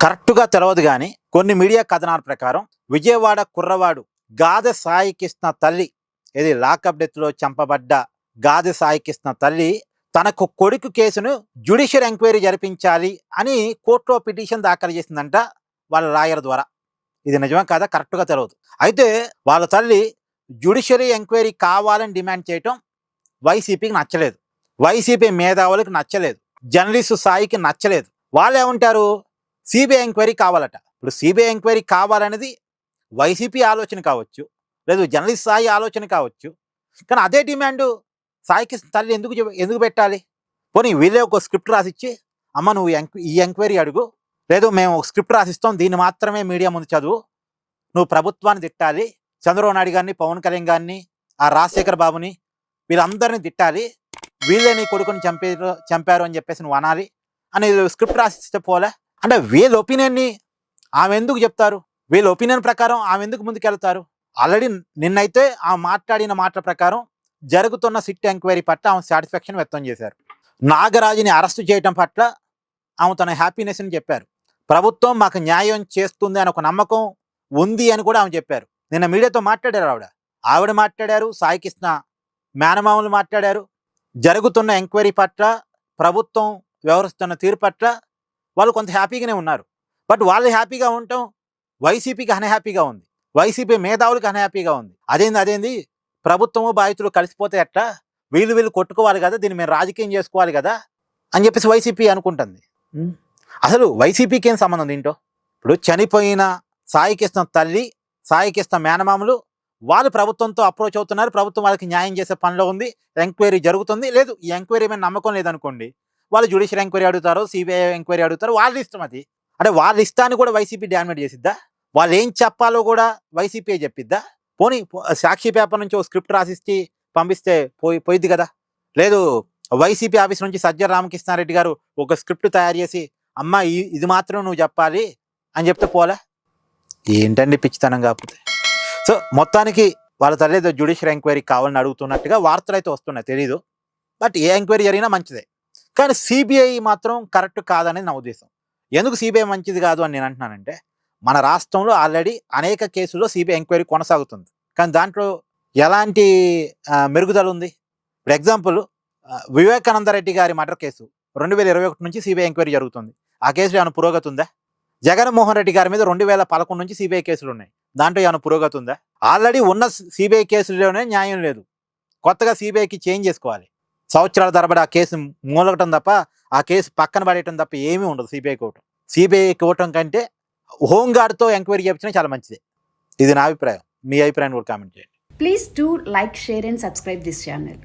కరెక్ట్గా తెలవదు కానీ కొన్ని మీడియా కథనాల ప్రకారం విజయవాడ కుర్రవాడు గాదె సాయి కృష్ణ తల్లి, ఇది లాకప్ డెత్లో చంపబడ్డ గాదె సాయి కృష్ణ తల్లి తనకు కొడుకు కేసును జ్యుడిషియల్ ఎంక్వైరీ జరిపించాలి అని కోర్టులో పిటిషన్ దాఖలు చేసిందంట వాళ్ళ లాయర్ ద్వారా. ఇది నిజమే కాదా కరెక్ట్గా తెలవదు. అయితే వాళ్ళ తల్లి జ్యుడిషియరీ ఎంక్వైరీ కావాలని డిమాండ్ చేయటం వైసీపీకి నచ్చలేదు, వైసీపీ మేధావులకు నచ్చలేదు, జర్నలిస్టు సాయికి నచ్చలేదు. వాళ్ళు ఏమంటారు, సిబిఐ ఎంక్వైరీ కావాలట. ఇప్పుడు సిబిఐ ఎంక్వైరీ కావాలనేది వైసీపీ ఆలోచన కావచ్చు, లేదు జర్నలిస్ట్ సాయి ఆలోచన కావచ్చు. కానీ అదే డిమాండ్ సాయికి తల్లి ఎందుకు పెట్టాలి? పోనీ వీళ్ళే ఒక స్క్రిప్ట్ రాసిచ్చి, అమ్మ నువ్వు ఈ ఎంక్వైరీ అడుగు, లేదు మేము ఒక స్క్రిప్ట్ రాసిస్తాం, దీన్ని మాత్రమే మీడియా ముందు చదువు, నువ్వు ప్రభుత్వాన్ని తిట్టాలి, చంద్రబాబు నాయుడు గారిని, పవన్ కళ్యాణ్ గారిని, ఆ రాజశేఖర్ బాబుని, వీళ్ళందరినీ తిట్టాలి, వీళ్ళే నీ కొడుకుని చంపారు అని చెప్పేసి నువ్వు అనాలి అని స్క్రిప్ట్ రాసిస్తే పోలే. అంటే వీళ్ళ ఒపీనియన్ని ఆమె ఎందుకు చెప్తారు? వీళ్ళ ఒపీనియన్ ప్రకారం ఆమె ఎందుకు ముందుకెళ్తారు? ఆల్రెడీ నిన్నైతే ఆమె మాట్లాడిన మాటల ప్రకారం జరుగుతున్న సిట్ ఎంక్వైరీ పట్ల ఆమె సాటిస్ఫాక్షన్ వ్యక్తం చేశారు. నాగరాజుని అరెస్టు చేయడం పట్ల ఆమె తన హ్యాపీనెస్ని చెప్పారు. ప్రభుత్వం మాకు న్యాయం చేస్తుంది అని ఒక నమ్మకం ఉంది అని కూడా ఆమె చెప్పారు. నిన్న మీడియాతో మాట్లాడారు ఆవిడ మాట్లాడారు, సాయి కృష్ణ మేనమామలు మాట్లాడారు. జరుగుతున్న ఎంక్వైరీ పట్ల, ప్రభుత్వం వ్యవహరిస్తున్న తీరు పట్ల వాళ్ళు కొంత హ్యాపీగానే ఉన్నారు. బట్ వాళ్ళు హ్యాపీగా ఉండటం వైసీపీకి అన్హ్యాపీగా ఉంది, వైసీపీ మేధావులకు అన్హ్యాపీగా ఉంది. అదేంది ప్రభుత్వము బాధితులు కలిసిపోతే ఎట్లా, వీళ్ళు కొట్టుకోవాలి కదా, దీన్ని మేము రాజకీయం చేసుకోవాలి కదా అని చెప్పేసి వైసీపీ అనుకుంటుంది. అసలు వైసీపీకి ఏం సంబంధం దీంట్లో? ఇప్పుడు చనిపోయిన సాయి కృష్ణ తల్లి, సాయి కృష్ణ మేనమామలు వాళ్ళు ప్రభుత్వంతో అప్రోచ్ అవుతున్నారు, ప్రభుత్వం వాళ్ళకి న్యాయం చేసే పనిలో ఉంది, ఎంక్వైరీ జరుగుతుంది. లేదు ఈ ఎంక్వైరీ మీద నమ్మకం లేదనుకోండి, వాళ్ళు జ్యుడిషియల్ ఎంక్వైరీ అడుగుతారు, సిబిఐ ఎంక్వైరీ అడుగుతారు, వాళ్ళ ఇష్టం అది. అంటే వాళ్ళ ఇష్టాన్ని కూడా వైసీపీ డామినేట్ చేసిద్దా? వాళ్ళు ఏం చెప్పాలో కూడా వైసీపీ చెప్పిద్దా? పోనీ సాక్షి పేపర్ నుంచి ఒక స్క్రిప్ట్ రాసిచ్చి పంపిస్తే పోయిద్ది కదా. లేదు వైసీపీ ఆఫీస్ నుంచి సజ్జల రామకృష్ణారెడ్డి గారు ఒక స్క్రిప్ట్ తయారు చేసి, అమ్మ ఇది మాత్రం నువ్వు చెప్పాలి అని చెప్తే పోలే. ఏంటండి పిచ్చితనం కాకపోతే. సో మొత్తానికి వాళ్ళ తల్లి జ్యుడిషియల్ ఎంక్వైరీ కావాలని అడుగుతున్నట్టుగా వార్తలు అయితే వస్తున్నాయి, తెలీదు. బట్ ఏ ఎంక్వైరీ జరిగినా మంచిదే. కానీ సిబిఐ మాత్రం కరెక్ట్ కాదనేది నా ఉద్దేశం. ఎందుకు సిబిఐ మంచిది కాదు అని నేను అంటున్నానంటే, మన రాష్ట్రంలో ఆల్రెడీ అనేక కేసుల్లో సిబిఐ ఎంక్వైరీ కొనసాగుతుంది, కానీ దాంట్లో ఎలాంటి మెరుగుదల ఉంది? ఇప్పుడు ఎగ్జాంపుల్ వివేకానంద రెడ్డి గారి మర్డర్ కేసు 2021 నుంచి సిబిఐ ఎంక్వైరీ జరుగుతుంది. ఆ కేసులో ఏమైనా పురోగతి ఉందా? జగన్మోహన్ రెడ్డి గారి మీద 2011 నుంచి సిబిఐ కేసులు ఉన్నాయి, దాంట్లో ఏమైనా పురోగతి ఉందా? ఆల్రెడీ ఉన్న సిబిఐ కేసుల్లోనే న్యాయం లేదు, కొత్తగా సిబిఐకి చేంజ్ చేసుకోవాలి. సంవత్సరాల తరబడి ఆ కేసు మూలగటం తప్ప, ఆ కేసు పక్కన పడేయటం తప్ప ఏమీ ఉండదు సిబిఐ కోవటం. సిబిఐ కోవటం కంటే హోంగార్డ్తో ఎంక్వైరీ చేయించినా చాలా మంచిదే. ఇది నా అభిప్రాయం. మీ అభిప్రాయాన్ని కూడా కామెంట్ చేయండి. Please do like, share and subscribe this channel.